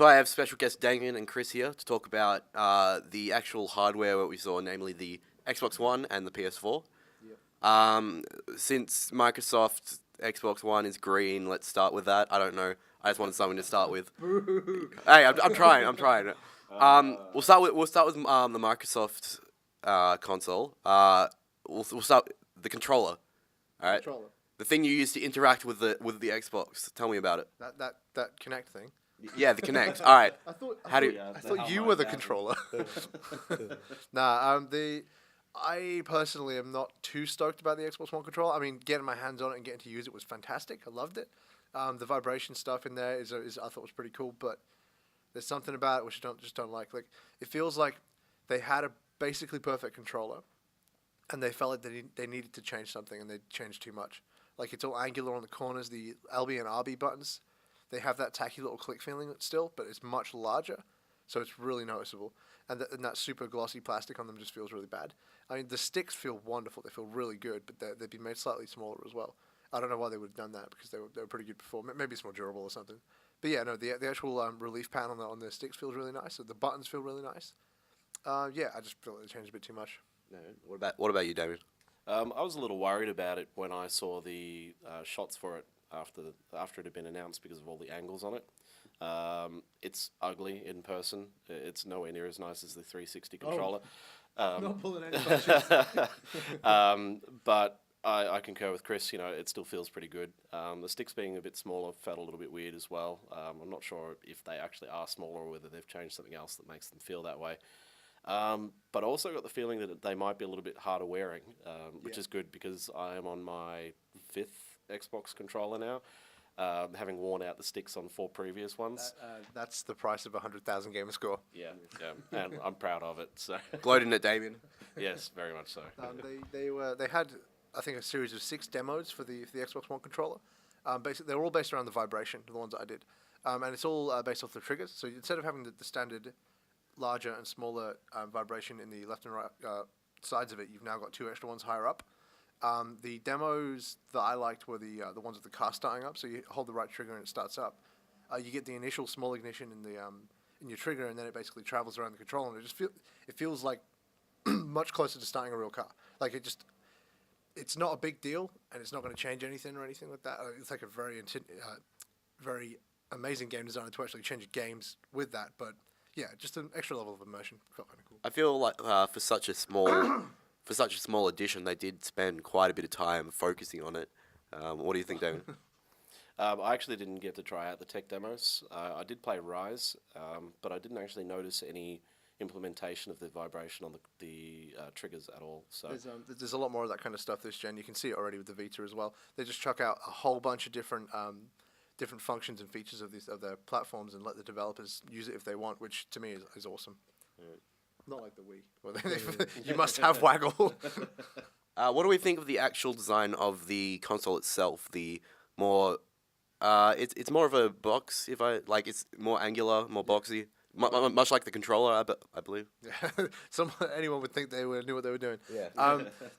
But I have special guests Damien and Chris here to talk about the actual hardware what we saw, namely the Xbox One and the PS4. Since Microsoft Xbox One is green, let's start with that. I don't know. I just wanted something to start with. Hey, I'm trying. We'll start with the Microsoft console. We'll start with the controller. All right. Controller. The thing you use to interact with the Xbox. Tell me about it. That Kinect thing. Yeah, the Kinect. All right. I thought Yeah, I thought you how were the that controller. I personally am not too stoked about the Xbox One controller. I mean, getting my hands on it and getting to use it was fantastic. I loved it. The vibration stuff in there is I thought was pretty cool, but there's something about it which I don't like. Like, it feels like they had a basically perfect controller, and they felt like they needed to change something, and they changed too much. Like, it's all angular on the corners. The LB and RB buttons, they have that tacky little click feeling still, but it's much larger, so it's really noticeable. And that super glossy plastic on them just feels really bad. I mean, the sticks feel wonderful. They feel really good, but they've been made slightly smaller as well. I don't know why they would have done that, because they were pretty good before. Maybe it's more durable or something. But yeah, no, the actual relief panel on the sticks feels really nice. So the buttons feel really nice. Yeah, I just feel like they changed a bit too much. No. What about you, David? I was a little worried about it when I saw the shots for it after it had been announced because of all the angles on it. It's ugly in person. It's nowhere near as nice as the 360 controller. Not pulling any punches. But I concur with Chris. You know, it still feels pretty good. The sticks being a bit smaller felt a little bit weird as well. I'm not sure if they actually are smaller or whether they've changed something else that makes them feel that way. But I also got the feeling that they might be a little bit harder wearing, which is good because I am on my 5th Xbox controller now, having worn out the sticks on 4 previous ones. That's the price of a 100,000 gamer score. Yeah, and I'm proud of it. So Gloating at Damien. yes, very much so. They had, I think, a series of 6 demos for the Xbox One controller. Basically, they're all based around the vibration, the ones that I did, and it's all based off the triggers. So instead of having the standard larger and smaller vibration in the left and right sides of it, you've now got 2 extra ones higher up. The demos that I liked were the ones with the car starting up. So you hold the right trigger and it starts up. You get the initial small ignition in your trigger, and then it basically travels around the controller, and it feels like much closer to starting a real car. Like, it's not a big deal, and it's not going to change anything or anything like that. It's like a very amazing game designer to actually change games with that, but yeah, just an extra level of immersion. Felt kind of cool. I feel like for such a small edition, they did spend quite a bit of time focusing on it. What do you think, David? I actually didn't get to try out the tech demos. I did play Rise, but I didn't actually notice any implementation of the vibration on the triggers at all. So there's a lot more of that kind of stuff this gen. You can see it already with the Vita as well. They just chuck out a whole bunch of different functions and features of their platforms and let the developers use it if they want, which to me is awesome. Yeah. Not like the Wii. Well, you must have waggle. What do we think of the actual design of the console itself? The more, it's more of a box. It's more angular, more boxy, much like the controller, I believe. Yeah. Anyone would think they knew what they were doing. Yeah.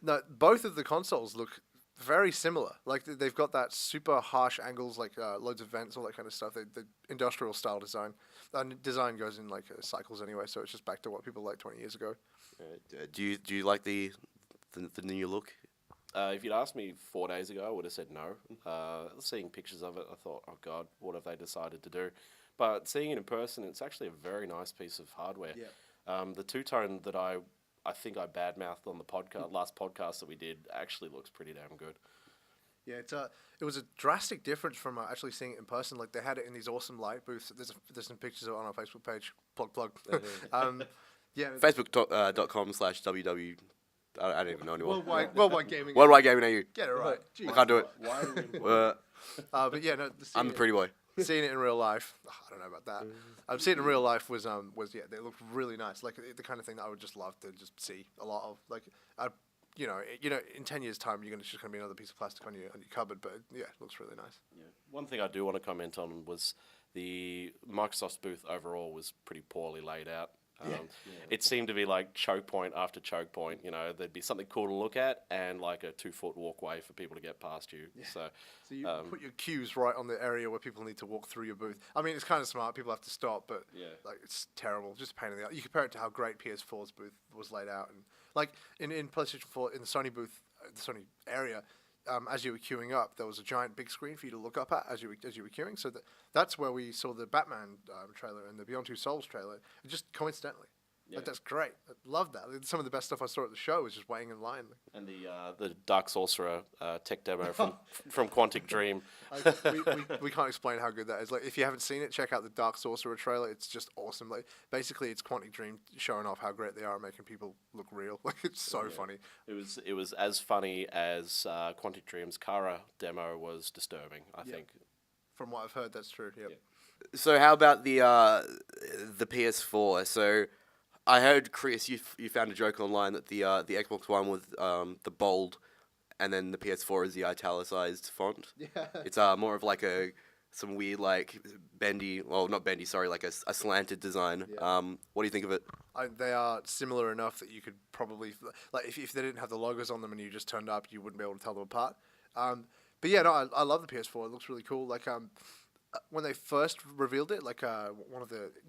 No, both of the consoles look very similar. Like, they've got that super harsh angles, like loads of vents, all that kind of stuff. The industrial style design. Design goes in like cycles anyway, so it's just back to what people liked 20 years ago. Do you like the new look? If you'd asked me 4 days ago, I would have said no. Seeing pictures of it, I thought, oh God, what have they decided to do? But seeing it in person, it's actually a very nice piece of hardware. Yeah. The two-tone that I think I badmouthed on the last podcast that we did actually looks pretty damn good. Yeah, it was a drastic difference from actually seeing it in person. Like, they had it in these awesome light booths. There's some pictures of it on our Facebook page. Plug. Yeah. Facebook.com/ww. I don't even know anymore. Worldwide Gaming. Worldwide Gaming AU. Get it right. I can't do it. Why are we But yeah, no. I'm the pretty boy. Seeing it in real life, I don't know about that. Seeing it in real life was they looked really nice. Like, the kind of thing that I would just love to just see a lot of. Like, in 10 years' time, you're just gonna be another piece of plastic on your cupboard. But yeah, it looks really nice. Yeah. One thing I do want to comment on was the Microsoft's booth overall was pretty poorly laid out. It seemed to be like choke point after choke point. You know, there'd be something cool to look at and like a 2-foot walkway for people to get past you. So you put your cues right on the area where people need to walk through your booth. I mean, it's kind of smart. People have to stop, but like it's terrible. Just a pain in the eye. You compare it to how great PS4's booth was laid out, and like in PlayStation 4 in the Sony booth, the Sony area. As you were queuing up, there was a giant big screen for you to look up at as you were queuing. So that's where we saw the Batman trailer and the Beyond Two Souls trailer, just coincidentally. Like, that's great. I love that. Some of the best stuff I saw at the show was just waiting in line. And the Dark Sorcerer tech demo from Quantic Dream. We can't explain how good that is. Like, if you haven't seen it, check out the Dark Sorcerer trailer. It's just awesome. Like, basically, it's Quantic Dream showing off how great they are at making people look real. Like, it's so funny. It was as funny as Quantic Dream's Kara demo was disturbing, I think. From what I've heard, that's true. Yep. So how about the PS4? So I heard, Chris, you found a joke online that the Xbox One was the bold, and then the PS4 is the italicized font. Yeah. It's more of like some weird like bendy, well not bendy, sorry, like a slanted design. Yeah. What do you think of it? They are similar enough that you could probably like if they didn't have the logos on them and you just turned up, you wouldn't be able to tell them apart. But yeah, no, I love the PS4. It looks really cool. Like when they first revealed it, like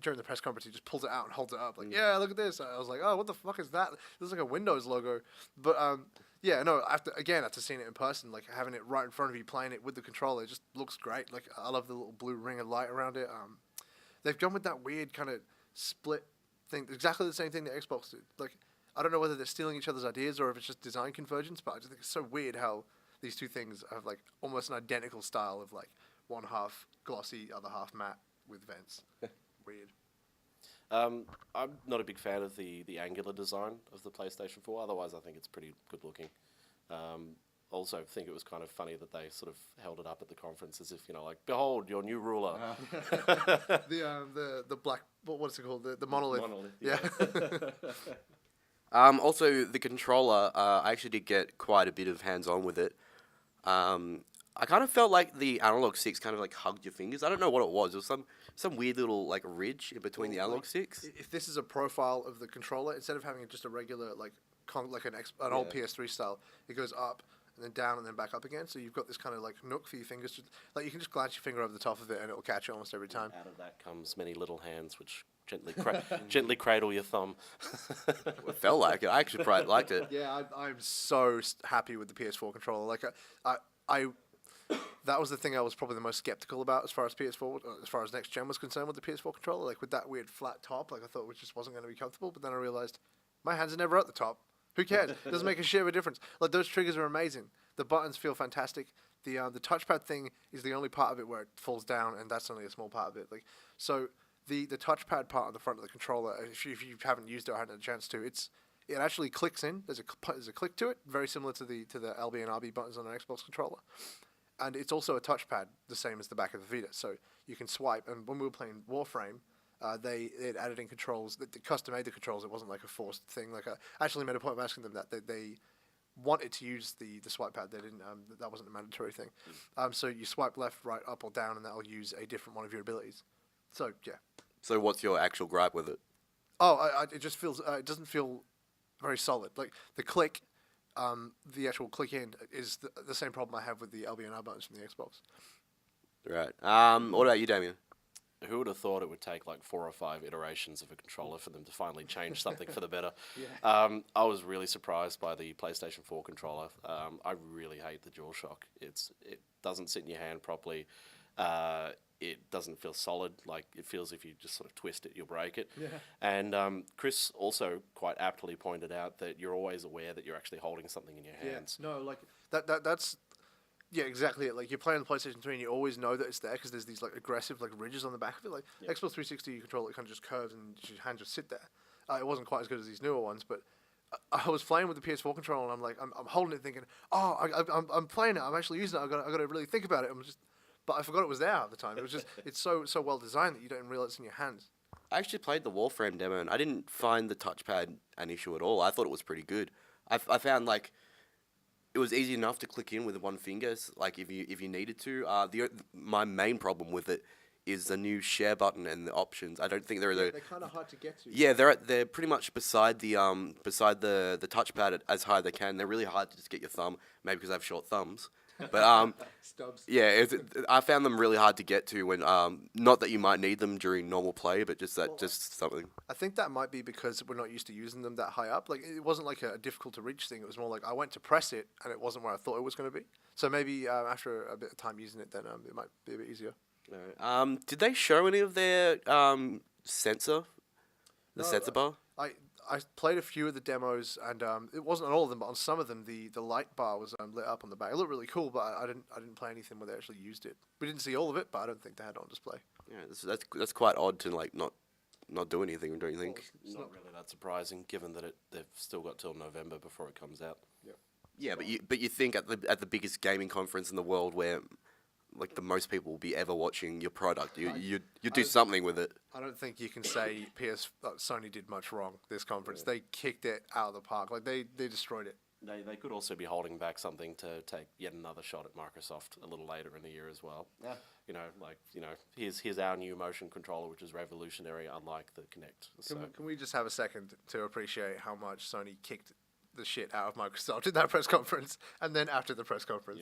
during the press conference, he just pulls it out and holds it up, like, yeah, look at this. I was like, oh, what the fuck is that? This is like a Windows logo. But yeah, no, after seeing it in person, like having it right in front of you, playing it with the controller, it just looks great. Like I love the little blue ring of light around it. They've gone with that weird kind of split thing, exactly the same thing that Xbox did. Like I don't know whether they're stealing each other's ideas or if it's just design convergence, but I just think it's so weird how these two things have like almost an identical style of like one half glossy, other half matte with vents. Weird. I'm not a big fan of the angular design of the PlayStation 4. Otherwise, I think it's pretty good looking. Also, think it was kind of funny that they sort of held it up at the conference as if, you know, like, behold, your new ruler. The black, what's it called? The monolith. Yeah. Also, the controller, I actually did get quite a bit of hands-on with it. I kind of felt like the analog sticks kind of like hugged your fingers. I don't know what it was. It was some weird little like ridge in between the analog sticks. If this is a profile of the controller, instead of having just a regular like an old PS3 style, it goes up and then down and then back up again. So you've got this kind of like nook for your fingers. Like you can just glance your finger over the top of it and it'll catch it almost every time. Out of that comes many little hands which gently cradle your thumb. It felt like it. I actually quite liked it. Yeah, I'm so happy with the PS4 controller. Like I that was the thing I was probably the most skeptical about as far as next gen was concerned with the PS4 controller. Like with that weird flat top, like I thought it just wasn't going to be comfortable. But then I realized my hands are never at the top. Who cares? It doesn't make a shit of a difference. Like those triggers are amazing. The buttons feel fantastic. The touchpad thing is the only part of it where it falls down, and that's only a small part of it. Like so, the touchpad part on the front of the controller, if you haven't used it or hadn't had a chance to, it actually clicks in. There's a click to it, very similar to the LB and RB buttons on an Xbox controller. And it's also a touchpad, the same as the back of the Vita. So you can swipe. And when we were playing Warframe, they had added in controls. They custom made the controls. It wasn't like a forced thing. Like I actually made a point of asking them that they wanted to use the swipe pad. They didn't. That wasn't a mandatory thing. So you swipe left, right, up, or down, and that'll use a different one of your abilities. So yeah. So what's your actual gripe with it? Oh, it just feels. It doesn't feel very solid. Like the click. The actual click in is the same problem I have with the LB and R buttons from the Xbox. Right. What about you, Damien? Who would have thought it would take like 4 or 5 iterations of a controller for them to finally change something for the better? Yeah. I was really surprised by the PlayStation 4 controller. I really hate the DualShock. It doesn't sit in your hand properly. It doesn't feel solid. Like it feels if you just sort of twist it, you'll break it. Yeah. And Chris also quite aptly pointed out that you're always aware that you're actually holding something in your hands. Yeah. No, like that's yeah, exactly it. Like you're playing the PlayStation 3 and you always know that it's there because there's these like aggressive like ridges on the back of it. Like Xbox 360, you control it kind of just curves and your hand just sit there. It wasn't quite as good as these newer ones, but I was playing with the PS4 controller and I'm like I'm holding it thinking, oh, I'm playing it. I'm actually using it. I got to really think about it. But I forgot it was there at the time. It was just it's so well designed that you don't realize it's in your hands. I actually played the Warframe demo and I didn't find the touchpad an issue at all. I thought it was pretty good. I found like it was easy enough to click in with one finger, like if you needed to. My main problem with it is the new share button and the options. I don't think they're They're the kind of hard to get to. yeah they're pretty much beside the touchpad as high as they can. They're really hard to just get your thumb, maybe because I have short thumbs. But Stubs. yeah, I found them really hard to get to when not that you might need them during normal play, but just just something. I think that might be because we're not used to using them that high up. Like it wasn't like a difficult to reach thing. It was more like I went to press it and it wasn't where I thought it was going to be. So maybe after a bit of time using it, then it might be a bit easier. Did they show any of their sensor, the No, sensor bar? I played a few of the demos and it wasn't on all of them, but on some of them the light bar was lit up on the back. It looked really cool, but I didn't play anything where they actually used it. We didn't see all of it, but I don't think they had it on display. Yeah, that's quite odd to like not do anything. Don't you think? It's not really that surprising, given that they've still got till November before it comes out. Yeah, but you think at the biggest gaming conference in the world where like the most people will be ever watching your product, you do something with it. I don't think you can say Sony did much wrong this conference. They kicked it out of the park. Like they destroyed it. They could also be holding back something to take yet another shot at Microsoft a little later in the year as well. Yeah. Here's our new motion controller, which is revolutionary, unlike the Kinect. Can we just have a second to appreciate how much Sony kicked the shit out of Microsoft in that press conference, and then after the press conference?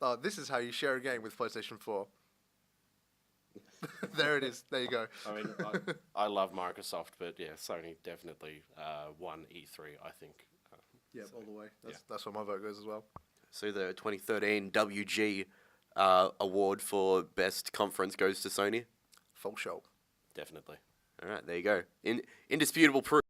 Yeah. This is how you share a game with PlayStation 4. There it is. There you go. I mean, I love Microsoft, but yeah, Sony definitely won E3, I think. All the way. That's where my vote goes as well. So the 2013 WG award for best conference goes to Sony. Full show. Definitely. All right, there you go. Indisputable proof.